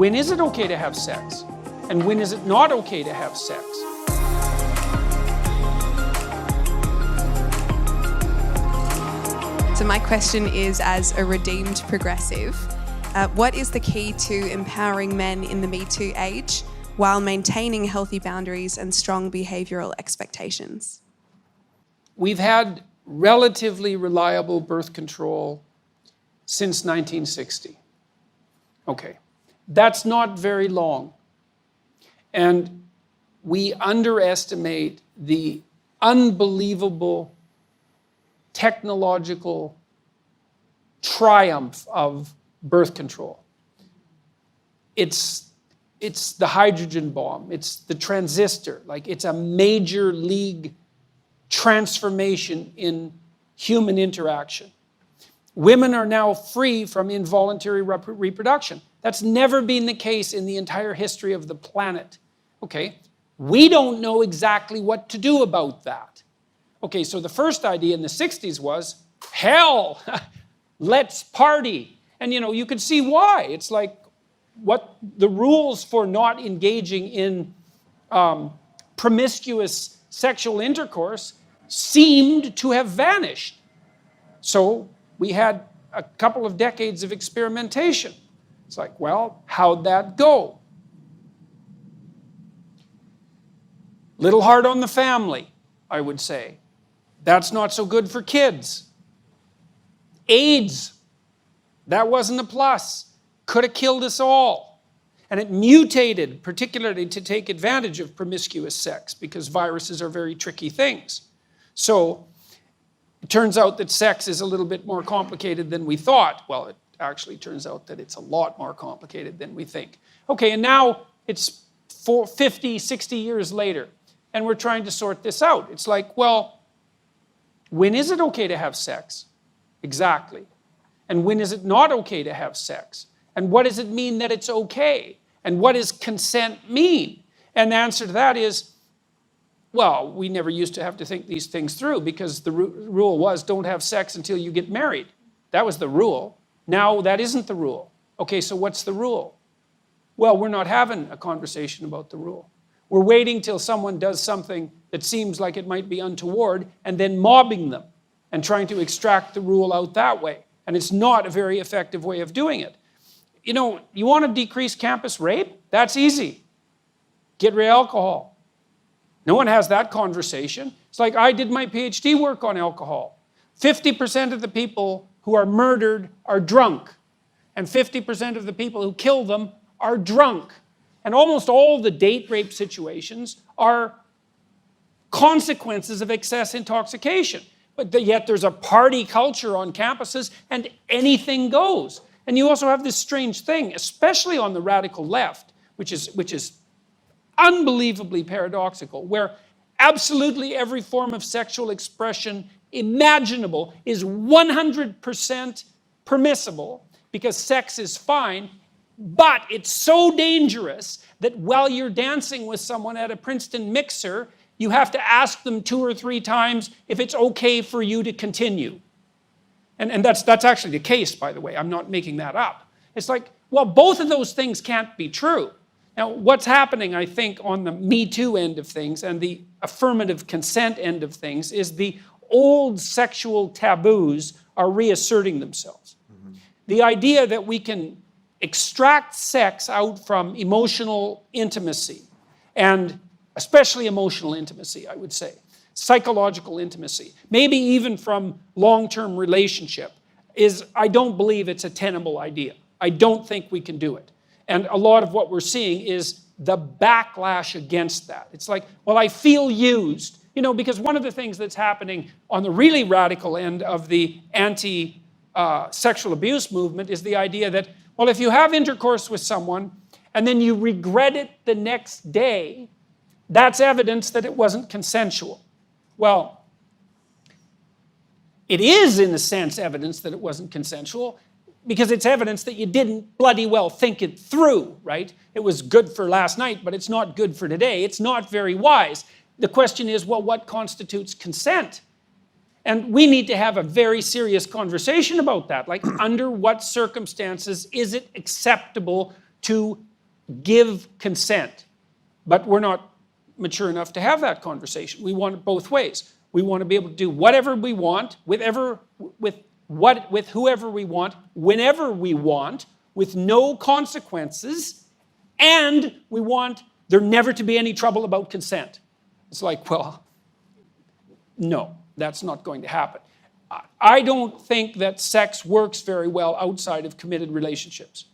when is it okay to have sex? And when is it not okay to have sex? So my question is, as a redeemed progressive, what is the key to empowering men in the Me Too age while maintaining healthy boundaries and strong behavioural expectations? We've had relatively reliable birth control since 1960. Okay, that's not very long. And we underestimate the unbelievable technological triumph of birth control. It's the hydrogen bomb, it's the transistor, like it's a major league transformation in human interaction. Women are now free from involuntary reproduction. That's never been the case in the entire history of the planet. Okay, we don't know exactly what to do about that. Okay, so the first idea in the 60s was, hell, let's party. And you could see why. It's like what the rules for not engaging in promiscuous sexual intercourse seemed to have vanished. So we had a couple of decades of experimentation. It's like, well, how'd that go? Little hard on the family, I would say. That's not so good for kids. AIDS, that wasn't a plus. Could have killed us all. And it mutated, particularly to take advantage of promiscuous sex, because viruses are very tricky things. So it turns out that sex is a little bit more complicated than we thought. Well, it actually turns out that it's a lot more complicated than we think. Okay, and now it's 50, 60 years later, and we're trying to sort this out. It's like, well, when is it okay to have sex? Exactly. And when is it not okay to have sex? And what does it mean that it's okay? And what does consent mean? And the answer to that is, well, we never used to have to think these things through, because the rule was don't have sex until you get married. That was the rule. Now that isn't the rule. Okay, so what's the rule? Well, we're not having a conversation about the rule. We're waiting till someone does something that seems like it might be untoward and then mobbing them and trying to extract the rule out that way. And it's not a very effective way of doing it. You want to decrease campus rape? That's easy. Get rid of alcohol. No one has that conversation. It's like I did my PhD work on alcohol. 50% of the people who are murdered are drunk. And 50% of the people who kill them are drunk. And almost all the date rape situations are consequences of excess intoxication. But yet there's a party culture on campuses and anything goes. And you also have this strange thing, especially on the radical left, which is unbelievably paradoxical, where absolutely every form of sexual expression imaginable is 100% permissible because sex is fine, but it's so dangerous that while you're dancing with someone at a Princeton mixer, you have to ask them 2 or 3 times if it's okay for you to continue. And that's actually the case, by the way. I'm not making that up. It's like, well, both of those things can't be true. Now, what's happening, I think, on the Me Too end of things and the affirmative consent end of things is the old sexual taboos are reasserting themselves. Mm-hmm. The idea that we can extract sex out from emotional intimacy, and especially emotional intimacy, I would say, psychological intimacy, maybe even from long-term relationship, I don't believe it's a tenable idea. I don't think we can do it. And a lot of what we're seeing is the backlash against that. It's like, well, I feel used. Because one of the things that's happening on the really radical end of the anti-sexual abuse movement is the idea that, well, if you have intercourse with someone and then you regret it the next day, that's evidence that it wasn't consensual. Well, it is, in a sense, evidence that it wasn't consensual, because it's evidence that you didn't bloody well think it through, right? It was good for last night, but it's not good for today. It's not very wise. The question is, well, what constitutes consent? And we need to have a very serious conversation about that. Like, under what circumstances is it acceptable to give consent, but we're not mature enough to have that conversation. We want it both ways. We want to be able to do whatever we want, with whoever we want, whenever we want, with no consequences, and we want there never to be any trouble about consent. It's like, well, no, that's not going to happen. I don't think that sex works very well outside of committed relationships.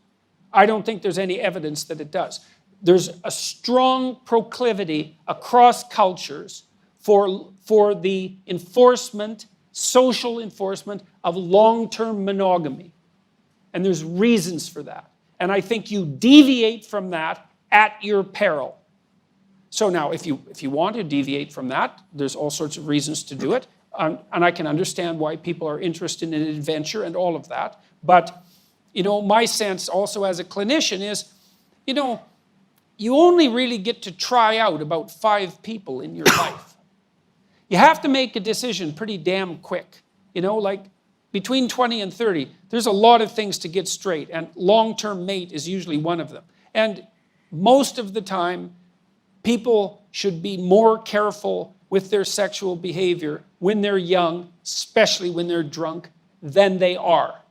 I don't think there's any evidence that it does. There's a strong proclivity across cultures for the enforcement, social enforcement of long-term monogamy. And there's reasons for that. And I think you deviate from that at your peril. So now, if you want to deviate from that, there's all sorts of reasons to do it. And I can understand why people are interested in adventure and all of that. But, my sense also as a clinician is, you only really get to try out about 5 people in your life. You have to make a decision pretty damn quick. Like between 20 and 30, there's a lot of things to get straight, and long-term mate is usually one of them. And most of the time, people should be more careful with their sexual behavior when they're young, especially when they're drunk, than they are.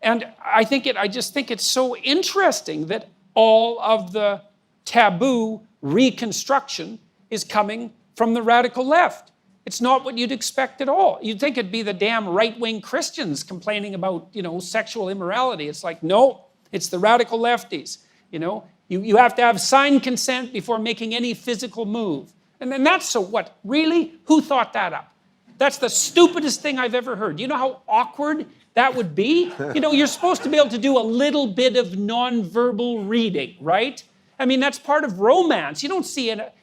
And I just think it's so interesting that all of the taboo reconstruction is coming from the radical left. It's not what you'd expect at all. You'd think it'd be the damn right-wing Christians complaining about, sexual immorality. It's like, no, it's the radical lefties. You have to have signed consent before making any physical move. And then that's so what? Really? Who thought that up? That's the stupidest thing I've ever heard. You know how awkward that would be? You're supposed to be able to do a little bit of nonverbal reading, right? I mean, that's part of romance. You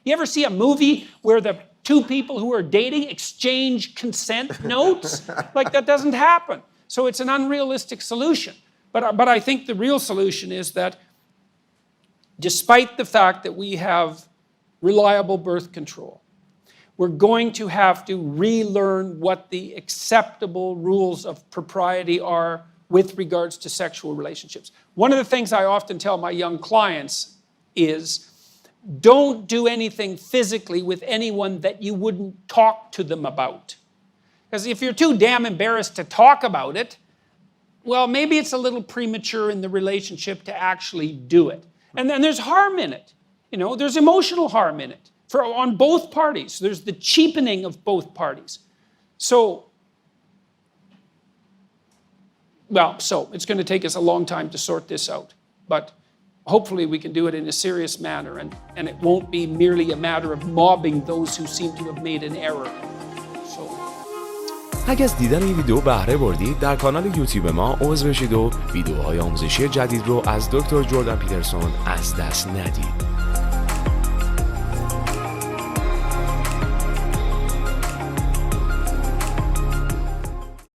ever see a movie where the 2 people who are dating exchange consent notes? Like, that doesn't happen. So it's an unrealistic solution. But I think the real solution is that despite the fact that we have reliable birth control, we're going to have to relearn what the acceptable rules of propriety are with regards to sexual relationships. One of the things I often tell my young clients is, don't do anything physically with anyone that you wouldn't talk to them about. Because if you're too damn embarrassed to talk about it, well, maybe it's a little premature in the relationship to actually do it. And then there's harm in it. There's emotional harm in it on both parties. There's the cheapening of both parties. So it's going to take us a long time to sort this out. But hopefully we can do it in a serious manner, and it won't be merely a matter of mobbing those who seem to have made an error. اگه از دیدن این ویدیو بهره بردید، در کانال یوتیوب ما عضو بشید و ویدیوهای آموزشی جدید رو از دکتر جردن پیترسون از دست ندید.